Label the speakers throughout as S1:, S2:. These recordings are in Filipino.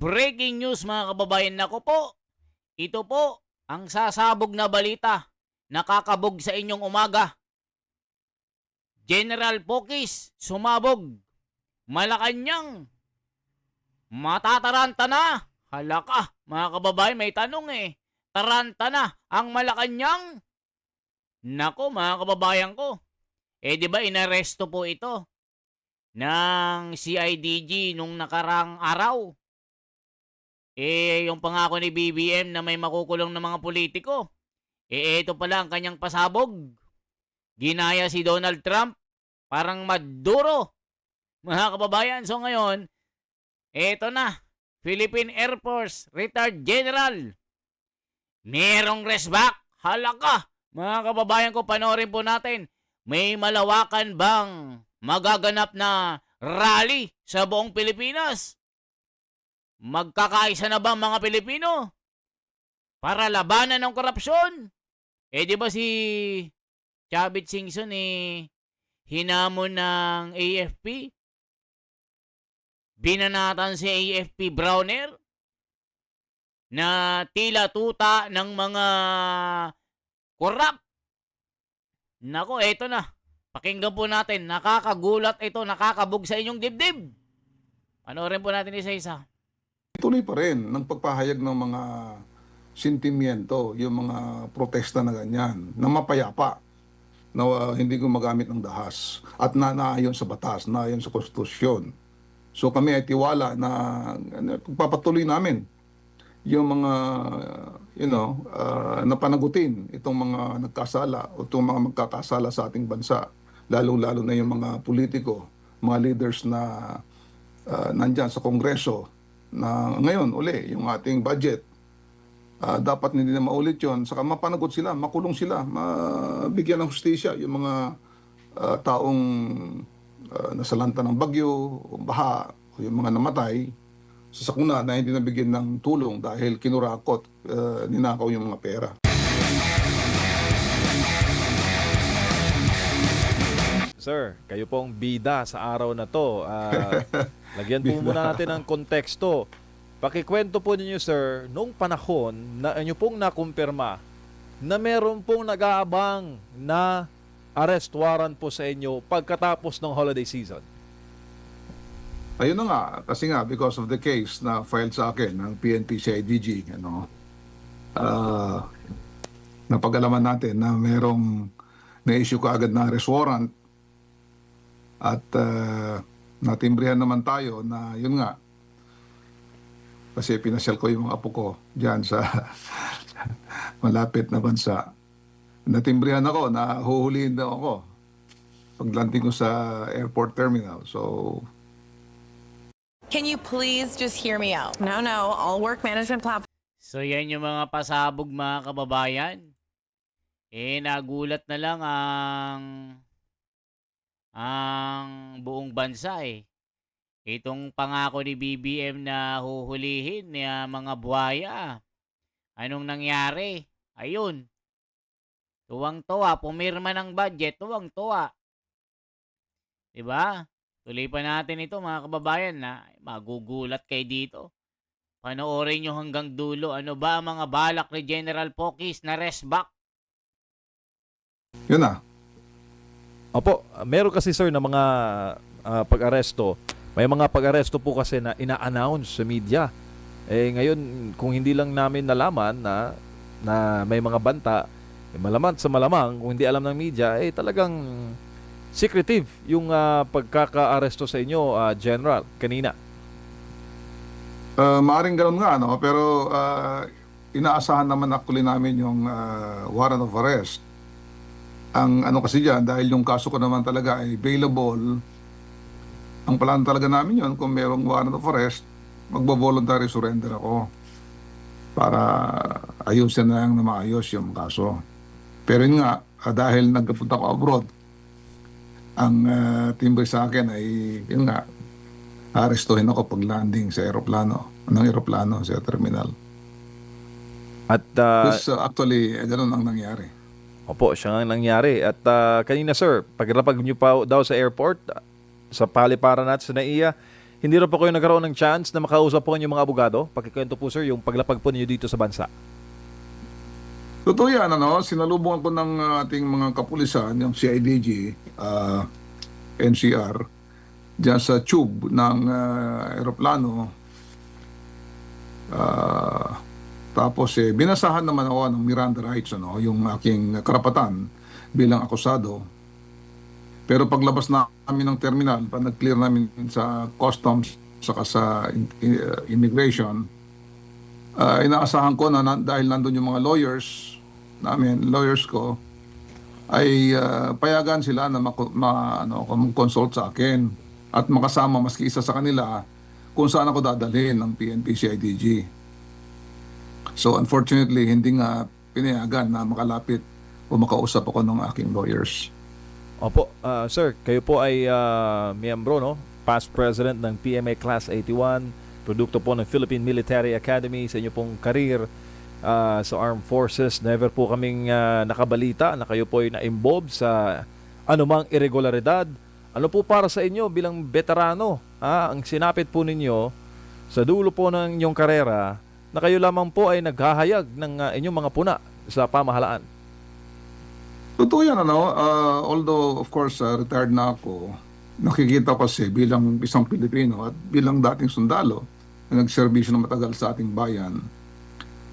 S1: Breaking news mga kababayan, nako po, ito po ang sasabog na balita, nakakabog sa inyong umaga. General Pokis, sumabog. Malacanang, matataranta na. Hala ka, mga kababayan, may tanong Taranta na ang Malacanang? Nako mga kababayan ko, di ba inaresto po ito ng CIDG nung nakarang araw? Yung pangako ni BBM na may makukulong na mga politiko, ito pala ang kanyang pasabog. Ginaya si Donald Trump, parang Maduro. Mga kababayan, so ngayon, ito na, Philippine Air Force Retired General. Merong resback. Hala ka, mga kababayan ko, panoorin po natin. May malawakan bang magaganap na rally sa buong Pilipinas? Magkakaisa na ba mga Pilipino para labanan ng korupsyon? Di ba si Chavit Singson hinamon ng AFP? Binanatan si AFP Browner na tila tuta ng mga korap. Nako, eto na. Pakinggan po natin. Nakakagulat ito, nakakabog sa inyong dibdib. Panoorin po natin isa-isa.
S2: Tuloy pa rin ng pagpahayag ng mga sentimiento, yung mga protesta na ganyan, na mapayapa, na hindi gumagamit ng dahas, at naayon sa batas, naayon sa konstitusyon. So kami ay tiwala na pagpapatuloy namin yung mga, napanagutin itong mga nagkasala o itong mga magkakasala sa ating bansa, lalong-lalo na yung mga politiko, mga leaders na nandyan sa Kongreso, na ngayon uli yung ating budget, dapat hindi na maulit yun, saka mapanagot sila, makulong sila, mabigyan ng hustisya yung mga taong nasalanta ng bagyo o baha o yung mga namatay sa sakuna na hindi nabigyan ng tulong dahil kinurakot, ninakaw yung mga pera.
S3: Sir, kayo pong bida sa araw na to. Lagyan po muna natin ng konteksto. Pakikwento po ninyo, sir, nung panahon na inyo pong nakumpirma na meron pong nag-aabang na arrest warrant po sa inyo pagkatapos ng holiday season.
S2: Ayun na nga, kasi nga, because of the case na filed sa akin ng PNP CIDG, napag-alaman natin na merong na-issue kaagad na arrest warrant at natimbrihan naman tayo na yun nga, kasi pinasyal ko yung mga apo ko dyan sa malapit na bansa. Natimbrihan ako na huhulihin daw ako paglanding ko sa airport terminal. So,
S4: can you please just hear me out? No, all work management platform.
S1: So yan yung mga pasabog mga kababayan. Nagulat na lang ang buong bansa Itong pangako ni BBM na huhulihin niya mga buhaya. Anong nangyari? Ayun. Tuwang-tuwa, pumirma ng budget, tuwang-tuwa. Diba? Tuloy pa natin ito mga kababayan na magugulat kayo dito. Panoorin nyo hanggang dulo. Ano ba ang mga balak ni General Pokis na resback?
S2: yun na.
S3: Opo, meron kasi sir na mga pag-aresto. May mga pag-aresto po kasi na ina-announce sa media. Ngayon, kung hindi lang namin nalaman na may mga banta, malamang sa malamang, kung hindi alam ng media, talagang secretive yung pagkaka-aresto sa inyo, General, kanina.
S2: Maaring ganoon nga, pero inaasahan naman actually namin yung warrant of arrest. Ang kasi dyan, dahil yung kaso ko naman talaga ay available, ang plano talaga namin yun, kung merong warrant of arrest, magbo-voluntary surrender ako para ayusin na lang na maayos yung kaso. Pero yun nga, dahil nagpunta ko abroad, ang timbre sa akin ay, yun nga, arestuhin ako pag landing sa aeroplano, sa terminal.
S3: At
S2: Actually, ganun ang nangyari.
S3: opo, siya nga nangyari. At kanina sir, paglapag niyo pa daw sa airport, sa paliparan natin sa NAIA, Hindi rin po kayo nagkaroon ng chance na makausap po yung mga abogado? Pakikwento po sir, yung paglapag po ninyo dito sa bansa.
S2: Totoo yan, ano? Sinalubungan ko ng ating mga kapulisan, yung CIDG, NCR, dyan sa tube ng aeroplano. Tapos binasahan naman ako ng Miranda rights, ano, yung aking karapatan bilang akusado. Pero paglabas namin ng terminal, pag nag-clear namin sa customs saka sa immigration, inaasahan ko na dahil nandun yung mga lawyers ko, ay payagan sila na mag-consult sa akin at makasama maski isa sa kanila kung saan ako dadalhin ng PNP CIDG. So unfortunately, hindi nga pinayagan na makalapit o makausap ako ng aking lawyers.
S3: Opo, sir, kayo po ay miyembro, no? Past president ng PMA Class 81, produkto po ng Philippine Military Academy sa inyo pong career sa Armed Forces. Never po kaming nakabalita na kayo po ay na-involved sa anumang irregularidad. Ano po para sa inyo bilang veterano? Ang sinapit po ninyo sa dulo po ng inyong karera na kayo lamang po ay naghahayag ng inyong mga puna sa pamahalaan.
S2: Totoo yan, ano? Although, of course, retired na ako, nakikita ko kasi bilang isang Pilipino at bilang dating sundalo na nagserbisyo na matagal sa ating bayan,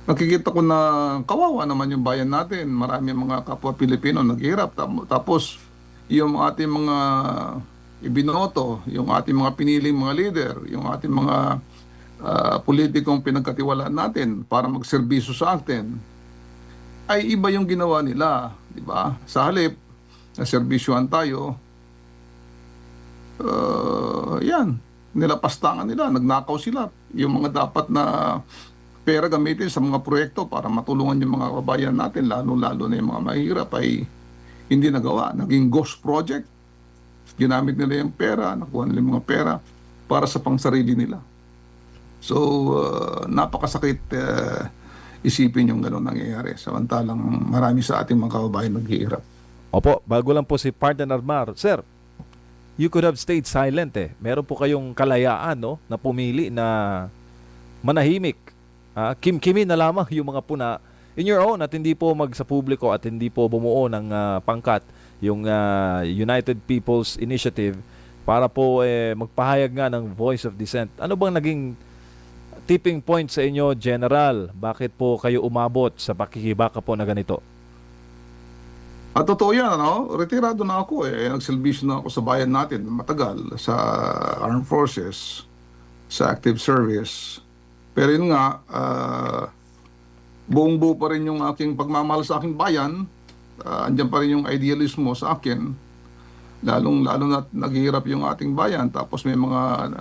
S2: nakikita ko na kawawa naman yung bayan natin. Marami mga kapwa Pilipino naghihirap. Tapos, yung ating mga ibinoto, yung ating mga piniling mga leader, yung ating mga politikong pinagkatiwalaan natin para magserbisyo sa atin, ay iba yung ginawa nila, di ba? Sa halip na serbisyohan tayo, yan, nilapastangan nila, nagnakaw sila. Yung mga dapat na pera gamitin sa mga proyekto para matulungan yung mga kababayan natin, lalo-lalo na yung mga mahirap, ay hindi nagawa. Naging ghost project. Ginamit nila yung pera, nakuha nila yung mga pera para sa pangsarili nila. So, napakasakit isipin yung gano'n nangyayari. Samantalang marami sa ating mga kababayan naghihirap.
S3: Opo, bago lang po si Partner Armar. Sir, you could have stayed silent eh. Meron po kayong kalayaan, no, na pumili na manahimik. Kim-kimi na lamang yung mga puna in your own at hindi po sa publiko at hindi po bumuo ng pangkat yung United People's Initiative para po magpahayag nga ng voice of dissent. Ano bang naging tipping point sa inyo, General? Bakit po kayo umabot sa pakikibaka po na ganito?
S2: At totoo yan, ano? Retirado na ako eh. Nagsilbisyo na ako sa bayan natin matagal sa Armed Forces, sa active service. Pero yun nga, buong buo pa rin yung aking pagmamahal sa aking bayan. Andyan pa rin yung idealismo sa akin. Lalo na naghihirap yung ating bayan. Tapos may mga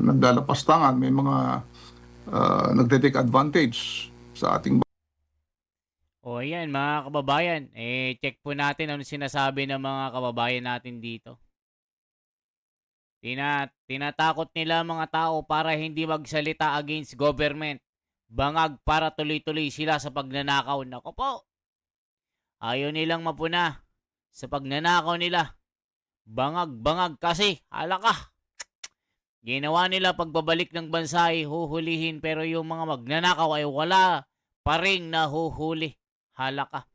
S2: naglalapastangan, may mga nagte-take advantage sa ating bayan.
S1: O yan, mga kababayan, check po natin ano sinasabi ng mga kababayan natin dito. Tinatakot nila mga tao para hindi magsalita against government. Bangag para tuloy-tuloy sila sa pagnanakaw. Nako po, ayaw nilang mapuna sa pagnanakaw nila. Bangag kasi, hala ka. Ginawa nila pagbabalik ng bansa ay huhulihin pero yung mga magnanakaw ay wala pa ring nahuhuli. Hala ka.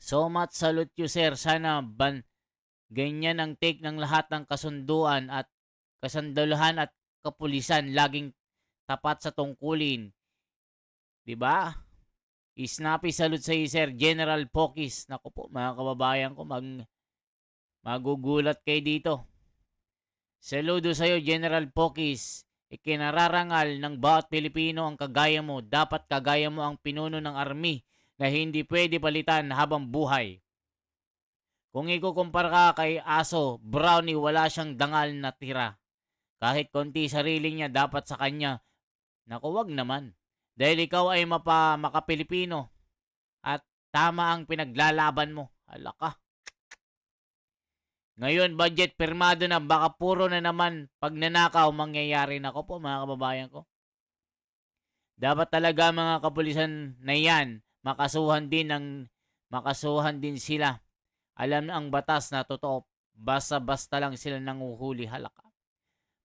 S1: So much salute you sir. Sana ganyan ang take ng lahat ng kasunduan at kasandalahan at kapulisan. Laging tapat sa tungkulin. Diba? Snappy salute sa iyo sir. General Pokis. Naku po mga kababayan ko, magugulat kayo dito. Saludo sa iyo, General Pokis. Ikinararangal ng bawat Pilipino ang kagaya mo. Dapat kagaya mo ang pinuno ng army na hindi pwede palitan habang buhay. Kung ikukumpara ka kay Aso, Brownie wala siyang dangal na tira. Kahit konti sarili niya dapat sa kanya. Naku, wag naman. Dahil ikaw ay maka-Pilipino at tama ang pinaglalaban mo. Hala ka. Ngayon, budget pirmado na, baka puro na naman pagnanakaw mangyayari. Nako po mga kababayan ko. Dapat talaga mga kapulisan na yan, makasuhan din sila. Alam na ang batas na totoo, basta-basta lang sila nanguhuli, halaka.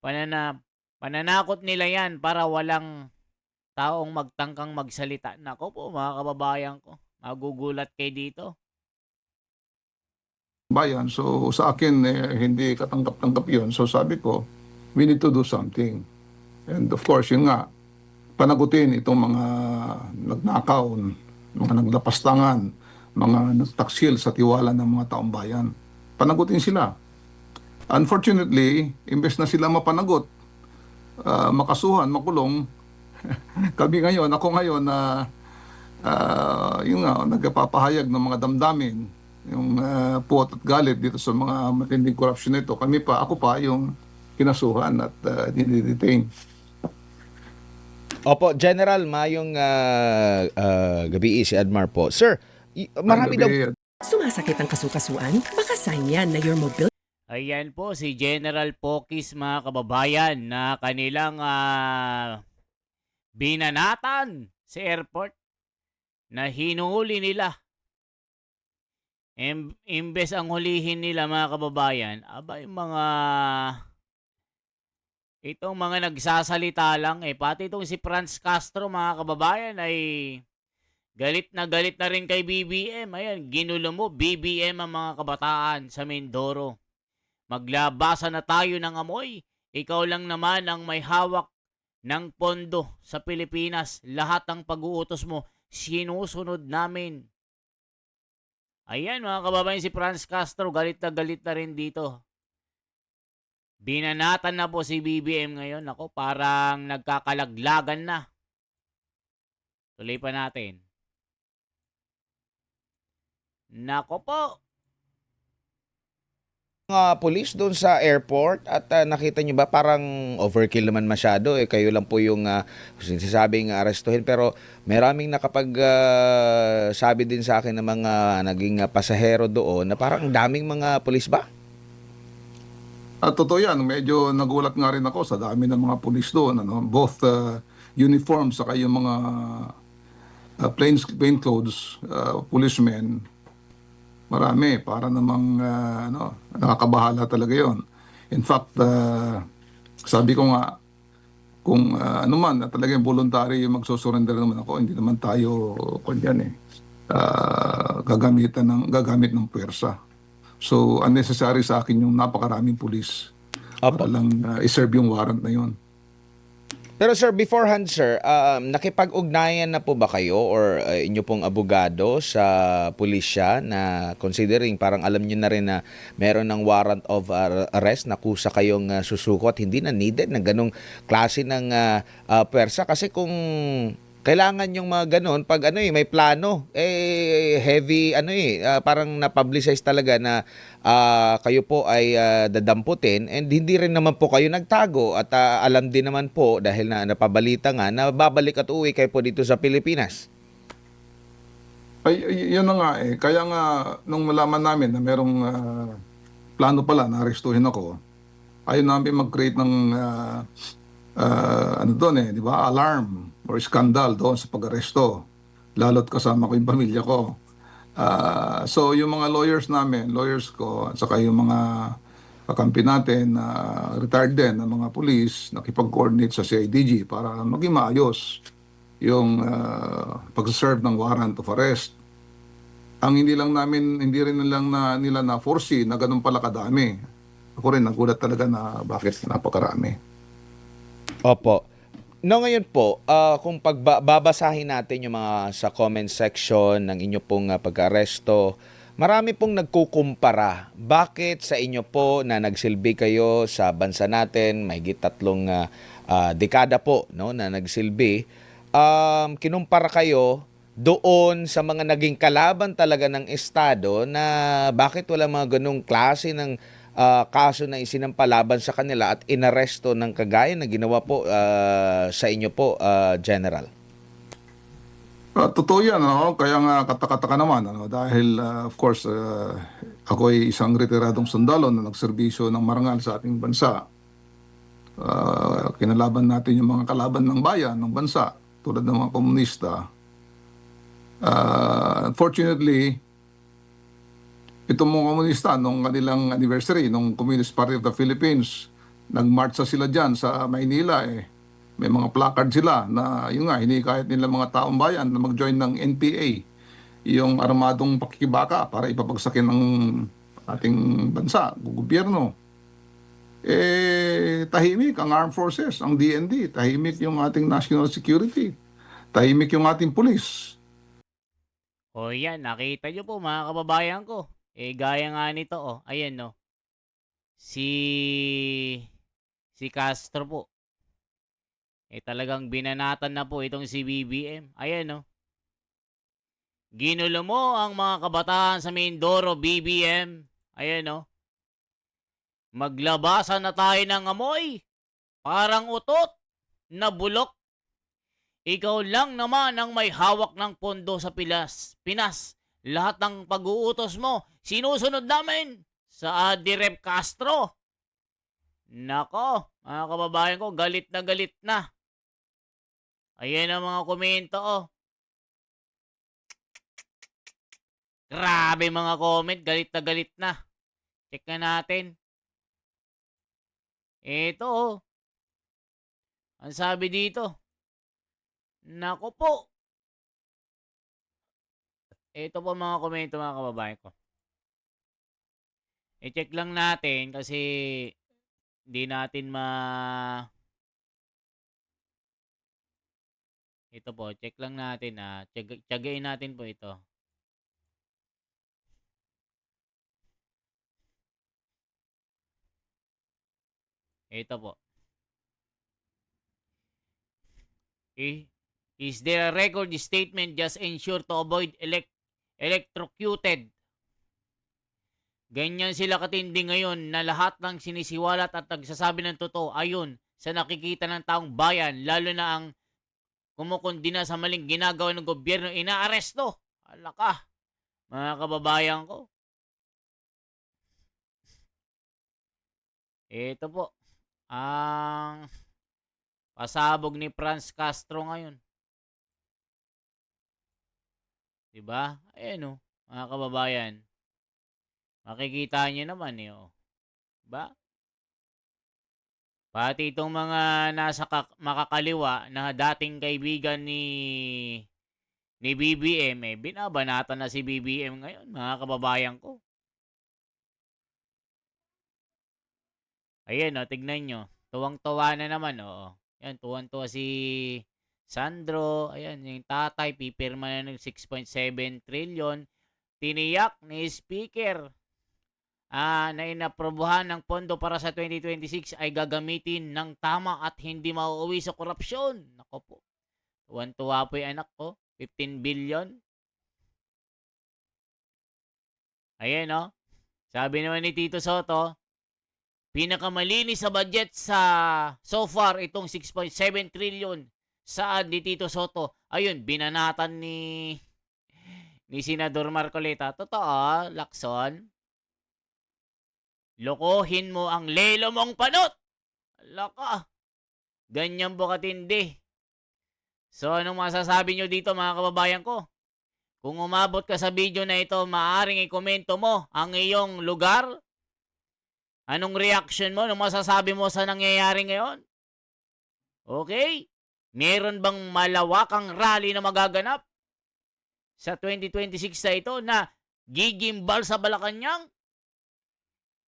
S1: Pananakot nila yan para walang taong magtangkang magsalita. Nako po mga kababayan ko, magugulat kayo dito.
S2: bayan. So sa akin, hindi katanggap-tanggap yun. So sabi ko, we need to do something. And of course, yun nga, panagutin itong mga nagnakaw, mga naglapastangan, mga nagtaksil sa tiwala ng mga taong bayan. Panagutin sila. Unfortunately, imbes na sila mapanagot, makasuhan, makulong, ako ngayon na yun nga, nagpapahayag ng mga damdamin, yung puot at galit dito sa mga matinding corruption nito. Ako pa yung kinasuhan at dinidetain.
S5: Opo, General, mayong gabi si Admar po. Sir, marami daw
S6: Sumasakit ang kasukasuan? Baka sign yan na your mobility
S1: Ayan po si General Pokis mga kababayan na kanilang binanatan sa airport na hinuli nila. Imbes ang hulihin nila mga kababayan, yung itong mga nagsasalita lang pati itong si Franz Castro mga kababayan ay galit na rin kay BBM. Ayan, ginulo mo BBM ang mga kabataan sa Mindoro. Maglabasa na tayo ng amoy. Ikaw lang naman ang may hawak ng pondo sa Pilipinas. Lahat ng pag-uutos mo, sinusunod namin. Ayan mga kababayan, si Franz Castro, galit na rin dito. Binanatan na po si BBM ngayon. Ako, parang nagkakalaglagan na. Tuloy pa natin. Nako po.
S5: mga pulis doon sa airport at nakita nyo ba parang overkill naman masyado kayo lang po yung sinasabing arestuhin pero maraming sabi din sa akin ng mga naging pasahero doon na parang daming mga pulis ba?
S2: Totoo yan, medyo nagulat nga rin ako sa dami ng mga pulis doon, both uniform saka yung mga plainclothes policemen. Marami, para namang nakakabahala talaga yon. In fact, sabi ko nga, kung talagang voluntary yung magsusurrender naman ako, hindi naman tayo gagamit ng puwersa. So, unnecessary sa akin yung napakaraming pulis para lang iserve yung warrant na yon.
S5: Pero sir, beforehand sir, nakipag-ugnayan na po ba kayo or inyo pong abogado sa pulisya na considering parang alam nyo na rin na meron ng warrant of arrest na kusa kayong susuko at hindi na needed na ganong klase ng pwersa? Kasi kung kailangan yung mga ganon, pag may plano, heavy, parang na-publicize talaga na kayo po ay dadamputin and hindi rin naman po kayo nagtago at alam din naman po dahil na napabalita nga na babalik at uwi kayo po dito sa Pilipinas.
S2: Yun na nga Kaya nga, nung malaman namin na merong plano pala na arestuhin ako, ayaw namin mag-create ng di ba, alarm or skandal doon sa pag-aresto. Lalo't kasama ko yung pamilya ko. So yung mga lawyers ko, at saka yung mga kakampi natin, retired din ng mga police, nakipag-coordinate sa CIDG para maging maayos yung pag-serve ng warrant of arrest. Ang hindi rin nila na-foresee na ganun pala kadami. Ako rin nagulat talaga na bakit napakarami.
S5: Opo. No, ngayon po, kung babasahin natin yung mga sa comment section ng inyo pong pag-aresto, marami pong nagkukumpara. Bakit sa inyo po na nagsilbi kayo sa bansa natin, may 3 dekada po na nagsilbi, kinumpara kayo doon sa mga naging kalaban talaga ng Estado na bakit wala mga ganong klase ng kaso na isinampalaban sa kanila at inaresto ng kagaya na ginawa po sa inyo po, General?
S2: Totoo yan, kaya nga katakataka naman, dahil of course, ako ay isang retiradong sundalo na nagserbisyo ng marangal sa ating bansa. Kinalaban natin yung mga kalaban ng bayan, ng bansa, tulad ng mga komunista. Unfortunately, itong mga komunista, nung kanilang anniversary, nung Communist Party of the Philippines, nagmarcha sila dyan sa Maynila may mga placard sila na yun nga, hinikayat nila mga taong bayan na mag-join ng NPA, yung armadong pakikibaka para ipapagsakin ng ating bansa, gobyerno. Tahimik ang armed forces, ang DND, tahimik yung ating national security, tahimik yung ating police.
S1: O yan, nakita nyo po mga kababayan ko. Gaya nga nito, ayan no. Si Castro po. Talagang binanatan na po itong si BBM. Ayan no. Ginulo mo ang mga kabataan sa Mindoro, BBM. Ayan no. Maglabasan na tayo ng amoy. Parang utot na bulok. Ikaw lang naman ang may hawak ng pondo sa Pinas. Lahat ng pag-uutos mo, sinusunod namin sa Direp Castro. Nako, mga kababayan ko, galit na galit na. Ayan ang mga komento, Grabe mga comment, galit na galit na. Check na natin. Ito, ang sabi dito. Nako po. Ito po mga komento mga kababayan ko. I-check lang natin kasi hindi natin Ito po, check lang natin Tiyagain natin po ito. Ito po. Is there a record statement just ensure to avoid electrocuted? Ganyan sila katindi ngayon na lahat ng sinisiwalat at nagsasabi ng totoo ayon sa nakikita ng taong bayan, lalo na ang kumukundina sa maling ginagawa ng gobyerno, inaaresto. Alaka, mga kababayan ko. Ito po, ang pasabog ni Franz Castro ngayon. Diba? Ayan mga kababayan. Makikita niyo naman Diba? Pati itong mga nasa makakaliwa na dating kaibigan ni BBM, binabanatan na si BBM ngayon, mga kababayan ko. Ayan, tignan nyo. Tuwang-tuwa na naman, Yan, tuwang-tuwa si Sandro. Ayan, yung tatay, pipirma na ng 6.7 trillion. Tiniyak ni Speaker na inaprobohan ng pondo para sa 2026 ay gagamitin ng tama at hindi mauuwi sa korupsyon. Nako po. Tuwan-tuwa po yung anak ko. 15 billion. Ayan, Sabi naman ni Tito Soto, pinakamalinis sa budget so far itong 6.7 trillion. Saan ni Tito Soto? Ayun, binanatan ni Senador Marcoleta. Totoo, Lacson. Lokohin mo ang lelo mong panot. Alaka. Ganyan po katindi. So, anong masasabi nyo dito mga kababayan ko? Kung umabot ka sa video na ito, maaaring i-komento mo ang iyong lugar. Anong reaction mo? Anong masasabi mo sa nangyayari ngayon? Okay? Meron bang malawakang rally na magaganap sa 2026 na ito na gigimbal sa Malacanang?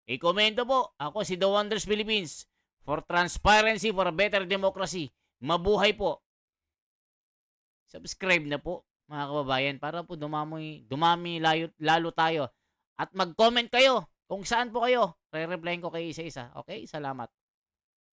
S1: I-komento po. Ako si The Wonders Philippines. For transparency, for a better democracy. Mabuhay po. Subscribe na po, mga kababayan, para po dumami lalo tayo. At mag-comment kayo kung saan po kayo. Re-replyin ko kayo isa-isa. Okay? Salamat.